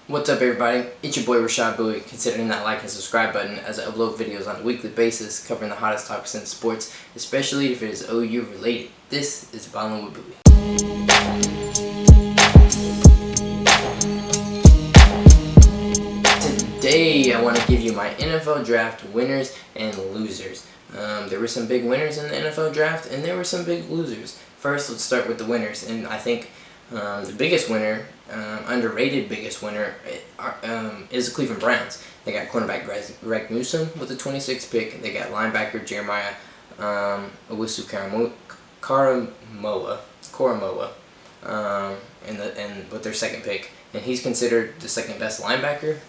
What's up, everybody? It's your boy Rashad Buie. Considering that like and subscribe button as I upload videos on a weekly basis covering the hottest topics in sports, especially if it is OU related. This is Ballin' with Buie. Today I want to give you my NFL draft winners and losers. There were some big winners in the NFL draft and there were some big losers. First, let's start with the winners, and I think the biggest winner, underrated biggest winner, is the Cleveland Browns. They got cornerback Greg Newsome with the 26th pick. They got linebacker Jeremiah Owusu-Koramoah, and with their second pick. And he's considered the second best linebacker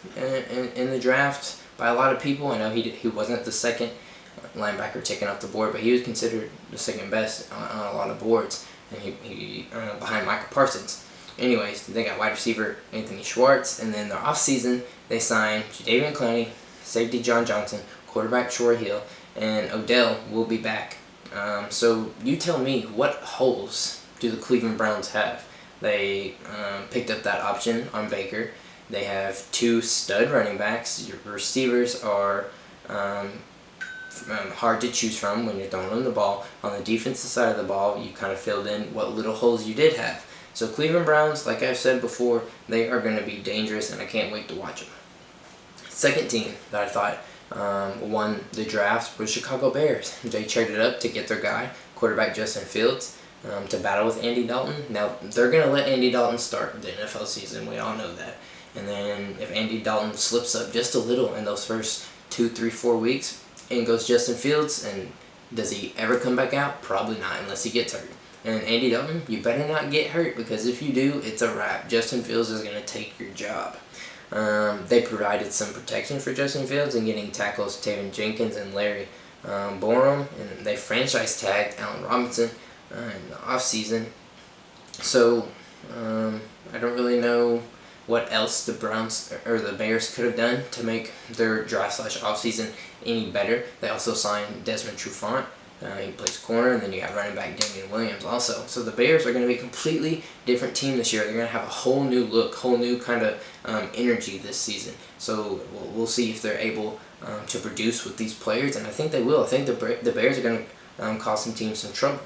in the draft by a lot of people. I know he wasn't the second linebacker taken off the board, but he was considered the second best on a lot of boards. And he behind Michael Parsons. Anyways, they got wide receiver Anthony Schwartz, and then their offseason they signed Jadeveon Clowney, safety John Johnson, quarterback Troy Hill, and Odell will be back. So you tell me, what holes do the Cleveland Browns have? They picked up that option on Baker. They have two stud running backs. Your receivers are hard to choose from when you're throwing them the ball. On the defensive side of the ball, you kind of filled in what little holes you did have. So Cleveland Browns, like I've said before, they are going to be dangerous, and I can't wait to watch them. Second team that I thought won the draft was Chicago Bears. They traded up to get their guy, quarterback Justin Fields, to battle with Andy Dalton. Now, they're going to let Andy Dalton start the NFL season. We all know that. And then if Andy Dalton slips up just a little in those first 2, 3, 4 weeks, in goes Justin Fields, and does he ever come back out? Probably not, unless he gets hurt. And Andy Dalton, you better not get hurt, because if you do, it's a wrap. Justin Fields is going to take your job. They provided some protection for Justin Fields in getting tackles Taven Jenkins and Larry Borom, and they franchise tagged Allen Robinson in the offseason. So I don't really know what else the Browns or the Bears could have done to make their draft / offseason any better. They also signed Desmond Trufant. He plays corner, and then you got running back Damian Williams also. So the Bears are going to be a completely different team this year. They're going to have a whole new look, whole new kind of energy this season. So we'll see if they're able to produce with these players, and I think they will. I think the Bears are going to cause some teams some trouble.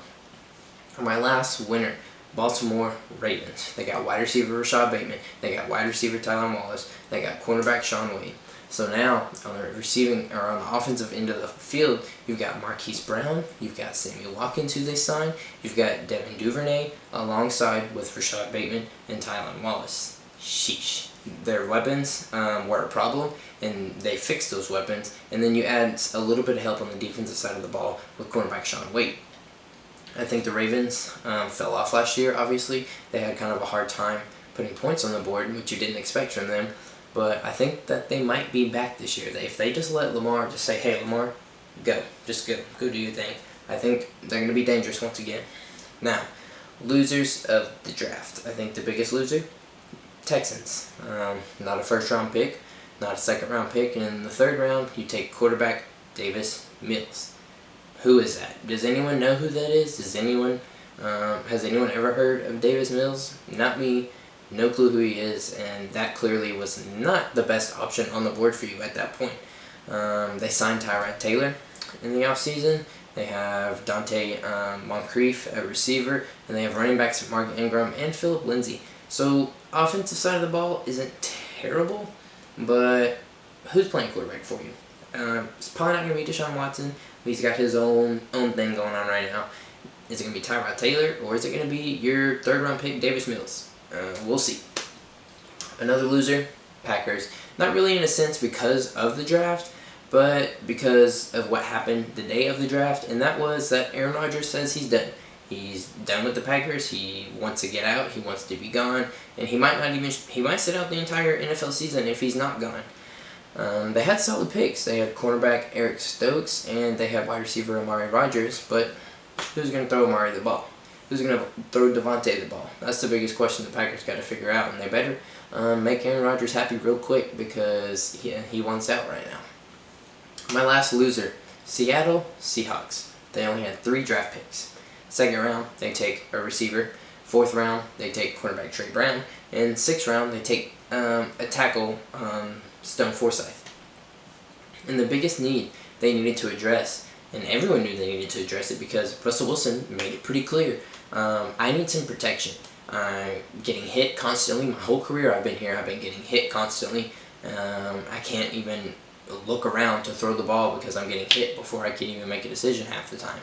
For my last winner, Baltimore Ravens. They got wide receiver Rashad Bateman. They got wide receiver Tylan Wallace. They got cornerback Shaun Wade. So now, on the receiving, or on the offensive end of the field, you've got Marquise Brown, you've got Sammy Watkins, who they signed, you've got Devin Duvernay, alongside with Rashad Bateman and Tylan Wallace. Sheesh. Their weapons were a problem, and they fixed those weapons, and then you add a little bit of help on the defensive side of the ball with cornerback Shaun Wade. I think the Ravens fell off last year, obviously. They had kind of a hard time putting points on the board, which you didn't expect from them. But I think that they might be back this year. If they just let Lamar just say, hey, Lamar, go. Just go. Go do your thing. I think they're going to be dangerous once again. Now, losers of the draft. I think the biggest loser, Texans. Not a first-round pick, not a second-round pick. And in the third round, you take quarterback Davis Mills. Who is that? Does anyone know who that is? Has anyone ever heard of Davis Mills? Not me. No clue who he is, and that clearly was not the best option on the board for you at that point. They signed Tyrod Taylor in the offseason. They have Dante Moncrief at receiver, and they have running backs Mark Ingram and Philip Lindsay. So offensive side of the ball isn't terrible, but who's playing quarterback for you? It's probably not going to be Deshaun Watson. He's got his own thing going on right now. Is it going to be Tyrod Taylor, or is it going to be your third-round pick, Davis Mills? We'll see. Another loser, Packers. Not really in a sense because of the draft, but because of what happened the day of the draft, and that was that Aaron Rodgers says he's done. He's done with the Packers. He wants to get out. He wants to be gone, and he might sit out the entire NFL season if he's not gone. They had solid picks. They had cornerback Eric Stokes, and they had wide receiver Amari Rodgers, but who's going to throw Amari the ball? Who's going to throw Devontae the ball? That's the biggest question the Packers got to figure out, and they better make Aaron Rodgers happy real quick, because he wants out right now. My last loser, Seattle Seahawks. They only had 3 draft picks. Second round, they take a receiver. Fourth round, they take cornerback Trey Brown. And sixth round, they take a tackle, Stone Forsythe. And the biggest need they needed to address, and everyone knew they needed to address it because Russell Wilson made it pretty clear, I need some protection. I'm getting hit constantly. My whole career I've been here, I've been getting hit constantly. I can't even look around to throw the ball because I'm getting hit before I can even make a decision half the time.